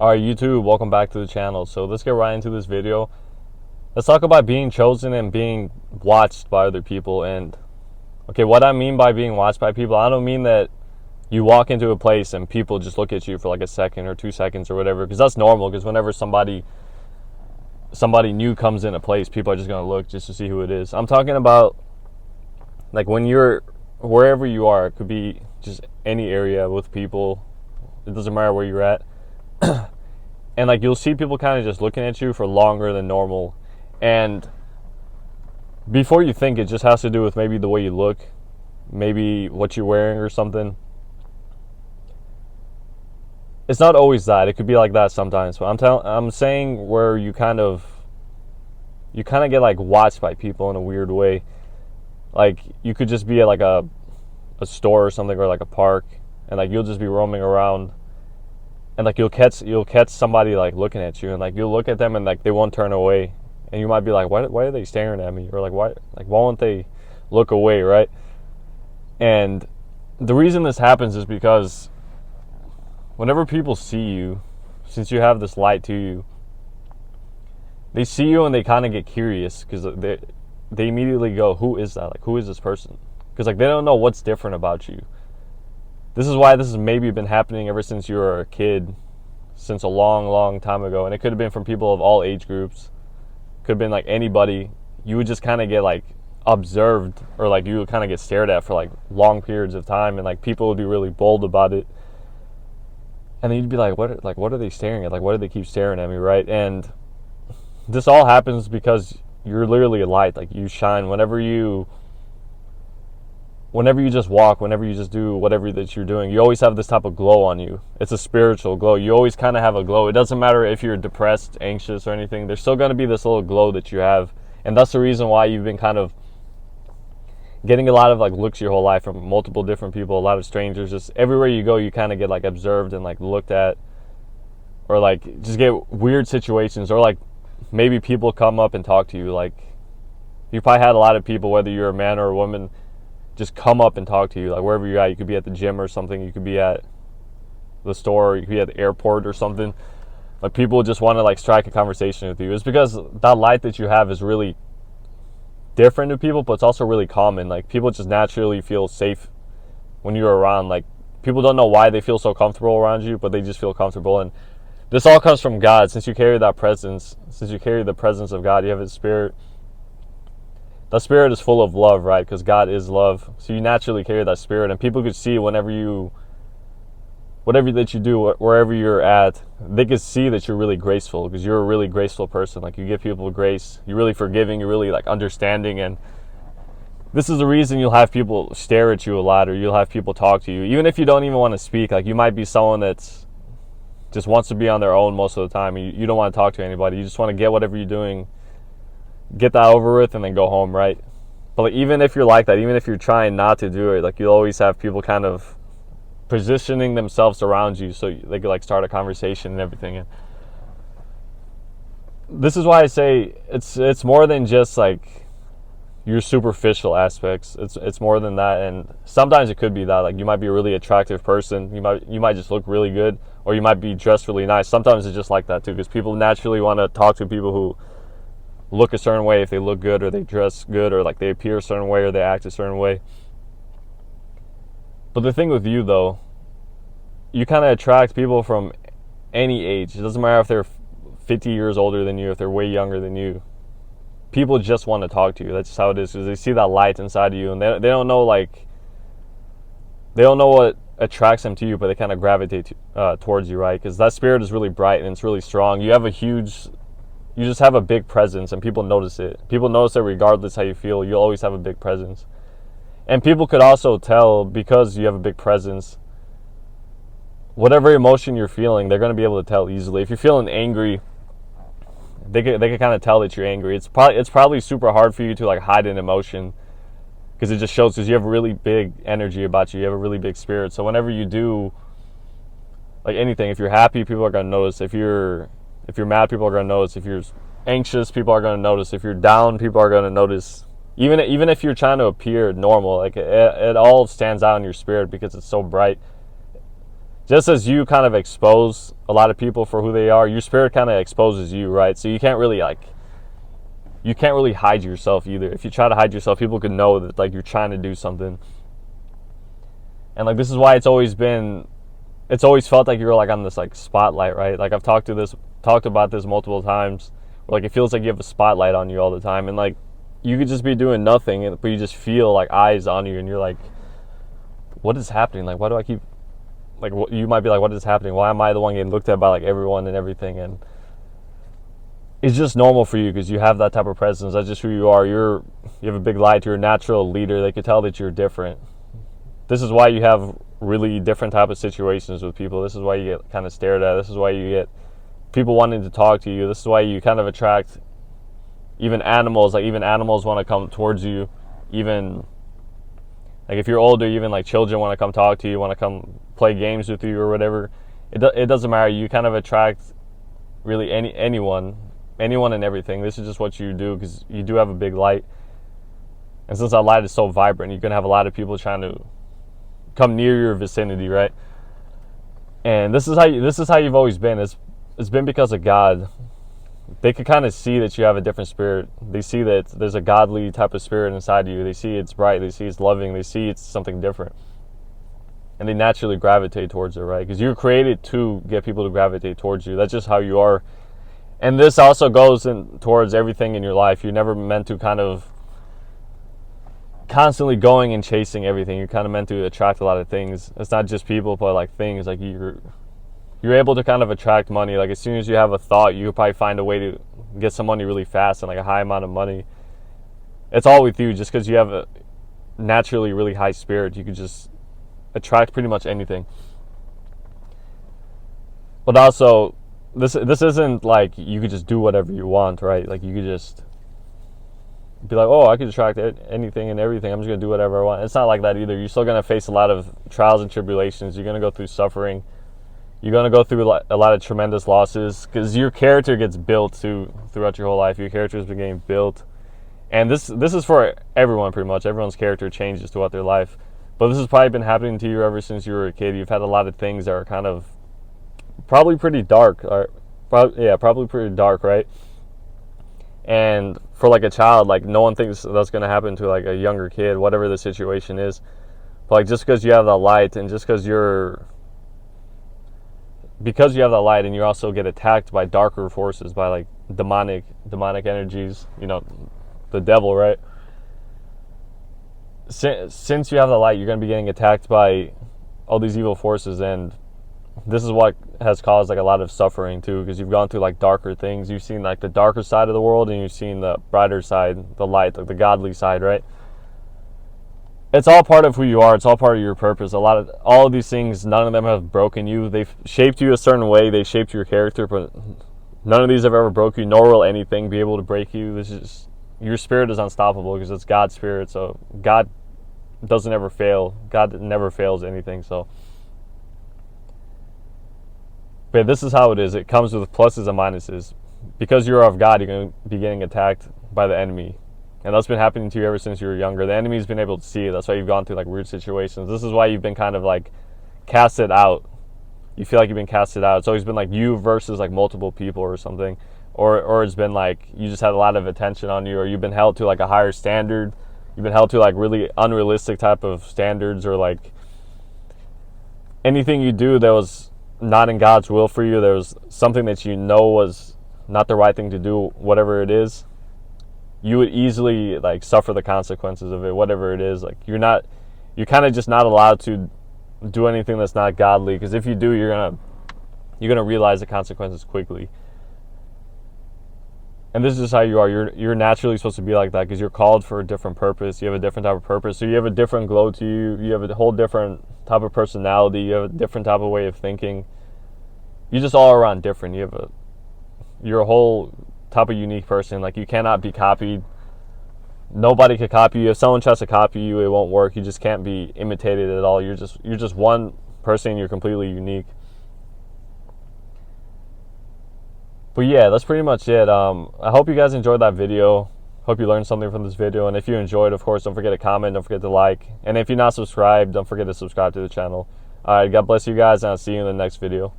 Alright, YouTube, welcome back to the channel. So let's get right into this video. Let's talk about being chosen and being watched by other people. And okay, what I mean by being watched by people, I don't mean that you walk into a place and people just look at you for like a second or 2 seconds or whatever, because that's normal. Because whenever somebody new comes in a place, people are just gonna look just to see who it is. I'm talking about like when you're wherever you are. It could be just any area with people. It doesn't matter where you're at. And like you'll see people kind of just looking at you for longer than normal, and before you think, it just has to do with maybe the way you look, maybe what you're wearing or something. It's not always that. It could be like that sometimes, but I'm saying where you kind of get like watched by people in a weird way. Like you could just be at like a store or something, or like a park, and like you'll just be roaming around, and like you'll catch somebody like looking at you, and like you'll look at them and like they won't turn away, and you might be like, why are they staring at me? Or like why won't they look away, right? And the reason this happens is because whenever people see you, since you have this light to you, they see you and they kind of get curious, because they immediately go, who is that? Like, who is this person? Because like they don't know what's different about you. This is why this has maybe been happening ever since you were a kid, since a long time ago. And it could have been from people of all age groups. Could have been like anybody. You would just kind of get like observed, or like you would kind of get stared at for like long periods of time, and like people would be really bold about it. And then you'd be like, what are they staring at? Like, why do they keep staring at me, right? And this all happens because you're literally a light. Like you shine whenever you just walk, whenever you just do whatever that you're doing. You always have this type of glow on you. It's a spiritual glow. You always kind of have a glow. It doesn't matter if you're depressed, anxious, or anything. There's still going to be this little glow that you have. And that's the reason why you've been kind of getting a lot of like looks your whole life from multiple different people, a lot of strangers. Just everywhere you go, you kind of get like observed and like looked at, or like just get weird situations, or like maybe people come up and talk to you. Like you probably had a lot of people, whether you're a man or a woman, just come up and talk to you, like wherever you're at. You could be at the gym or something, you could be at the store, you could be at the airport or something. Like people just want to like strike a conversation with you. It's because that light that you have is really different to people, but it's also really common. Like people just naturally feel safe when you're around. Like people don't know why they feel so comfortable around you, but they just feel comfortable. And this all comes from God. Since you carry that presence, since you carry the presence of God, you have His Spirit. That Spirit is full of love, right? Because God is love. So you naturally carry that Spirit. And people could see whatever that you do, wherever you're at, they could see that you're really graceful, because you're a really graceful person. Like you give people grace. You're really forgiving. You're really like understanding. And this is the reason you'll have people stare at you a lot, or you'll have people talk to you. Even if you don't even want to speak, like you might be someone that's just wants to be on their own most of the time. You don't want to talk to anybody. You just want to get whatever you're doing, get that over with, and then go home, right? But like, even if you're like that, even if you're trying not to do it, like you'll always have people kind of positioning themselves around you so they could like start a conversation and everything. And this is why I say it's more than just like your superficial aspects. It's more than that. And sometimes it could be that like you might be a really attractive person, you might just look really good, or you might be dressed really nice. Sometimes it's just like that too, because people naturally want to talk to people who look a certain way, if they look good, or they dress good, or like they appear a certain way, or they act a certain way. But the thing with you though, you kind of attract people from any age. It doesn't matter if they're 50 years older than you, if they're way younger than you. People just want to talk to you. That's just how it is, because they see that light inside of you, and they don't know what attracts them to you, but they kind of gravitate towards you, right? Because that Spirit is really bright and it's really strong. You just have a big presence, and people notice it. People notice it regardless how you feel. You'll always have a big presence. And people could also tell, because you have a big presence, whatever emotion you're feeling, they're going to be able to tell easily. If you're feeling angry, they could kind of tell that you're angry. It's probably super hard for you to like hide an emotion, because it just shows, because you have really big energy about you. You have a really big spirit. So whenever you do like anything, if you're happy, people are going to notice. If you're mad, people are going to notice. If you're anxious, people are going to notice. If you're down, people are going to notice. Even if you're trying to appear normal, like it all stands out in your spirit because it's so bright. just as you kind of expose a lot of people for who they are, your spirit kind of exposes you, right? So you can't really hide yourself either. If you try to hide yourself, people could know that like you're trying to do something. And like this is why it's always felt like you're like on this like spotlight, right? Like I've talked about this multiple times. Like it feels like you have a spotlight on you all the time, and like you could just be doing nothing, but you just feel like eyes on you, and you're like, what is happening? Like, why do I keep, like, you might be like, what is happening? Why am I the one getting looked at by like everyone and everything? And it's just normal for you because you have that type of presence. That's just who you are. You have a big light. You're a natural leader. They could tell that you're different. This is why you have really different type of situations with people. This is why you get kind of stared at. This is why you get people wanting to talk to you. This is why you kind of attract even animals. Like even animals want to come towards you. Even like if you're older, even like children want to come talk to you, want to come play games with you or whatever. It doesn't matter. You kind of attract really anyone and everything. This is just what you do because you do have a big light. And since that light is so vibrant, you're going to have a lot of people trying to come near your vicinity, right? And this is how you've always been. It's been because of God. They could kind of see that you have a different spirit. They see that there's a godly type of spirit inside you. They see it's bright. They see it's loving. They see it's something different. And they naturally gravitate towards it, right? Because you're created to get people to gravitate towards you. That's just how you are. And this also goes towards everything in your life. You're never meant to kind of constantly going and chasing everything. You're kind of meant to attract a lot of things. It's not just people, but like things. Like you're able to kind of attract money. Like as soon as you have a thought, you could probably find a way to get some money really fast and like a high amount of money. It's all with you. Just because you have a naturally really high spirit, you could just attract pretty much anything. But also, this isn't like you could just do whatever you want, right? Like you could just be like, oh, I could attract anything and everything. I'm just going to do whatever I want. It's not like that either. You're still going to face a lot of trials and tribulations. You're going to go through suffering. You're going to go through a lot of tremendous losses because your character gets built throughout your whole life. Your character is being built. And this is for everyone pretty much. Everyone's character changes throughout their life. But this has probably been happening to you ever since you were a kid. You've had a lot of things that are kind of probably pretty dark. Probably pretty dark, right? And for like a child, like no one thinks that's going to happen to like a younger kid, whatever the situation is. But like just because you have that light and just because you have that light and you also get attacked by darker forces, by like demonic energies, the devil, right? Since you have the light, you're going to be getting attacked by all these evil forces, and this is what has caused like a lot of suffering too, because you've gone through like darker things. You've seen like the darker side of the world, and you've seen the brighter side, the light, like the godly side, right? It's all part of who you are. It's all part of your purpose. All of these things, none of them have broken you. They've shaped you a certain way. They shaped your character, but none of these have ever broke you, nor will anything be able to break you. Your spirit is unstoppable because it's God's spirit. So God doesn't ever fail. God never fails anything. So, but this is how it is. It comes with pluses and minuses. Because you're of God, you're going to be getting attacked by the enemy. And that's been happening to you ever since you were younger. The enemy's been able to see it. That's why you've gone through like weird situations. This is why you've been kind of like casted out. You feel like you've been casted out. It's always been like you versus like multiple people or something. Or it's been like you just had a lot of attention on you, or you've been held to like a higher standard. You've been held to like really unrealistic type of standards, or like anything you do that was not in God's will for you. There was something that was not the right thing to do, whatever it is. You would easily like suffer the consequences of it, whatever it is. Like you're kind of just not allowed to do anything that's not godly, because if you do, you're gonna realize the consequences quickly. And this is just how you are. You're naturally supposed to be like that because you're called for a different purpose. You have a different type of purpose. So you have a different glow to you. You have a whole different type of personality. You have a different type of way of thinking. You're just all around different. You're a whole type of unique person. Like you cannot be copied. Nobody could copy you. If someone tries to copy you, it won't work. You just can't be imitated at all. You're just one person. You're completely unique. But yeah, that's pretty much it. I hope you guys enjoyed that video. Hope you learned something from this video. And if you enjoyed, of course, don't forget to comment. Don't forget to like. And if you're not subscribed, don't forget to subscribe to the channel. All right, God bless you guys, and I'll see you in the next video.